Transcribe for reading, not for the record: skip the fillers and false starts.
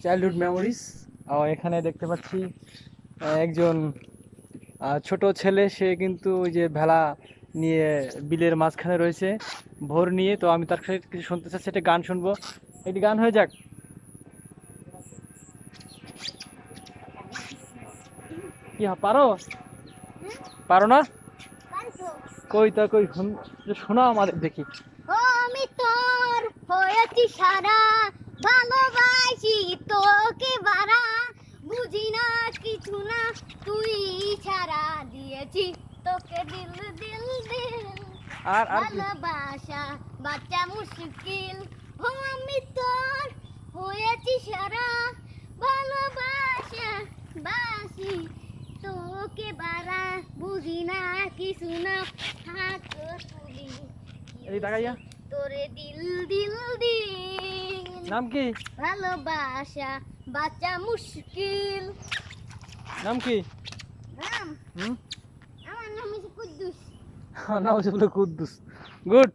Childhood memories. এখানে দেখতে পাচ্ছি একজন ছোট ছেলে, সে কিন্তু ওই যে ভেলা নিয়ে বিলের মাঝখানে রয়েছে ভোর নিয়ে। তো আমি তার কাছে কিছু শুনতে চাচ্ছি, একটা গান শুনবো, একটি গান হয়ে যাক। কি পারো? পারো না? কই তা কই শোনাও আমাদের দেখি। ও আমি তোর হয়েছি সারা, ভালোবাসি তোকে বারা, বুঝি না কিছু না তুই ছাড়া, দিয়েছি তোকে দিল দিল দিল, আর কি? ভালোবাসা বাচ্চা মুশকিল। ও আমি তোর হয়েছি সারা, ভালোবাসা বাসি তোকে বারা, বুঝি না কিছু না, হাত তুলি এই তাকাইয়া। তোরে দিল দিল দিল, নাম কি? ভালোবাসা বাচ্চা মুশকিল। নাম কি? নাম হুম। আমার নাম হচ্ছে কুদ্দুস। নাম হচ্ছে বলে কুদ্দুস। গুড।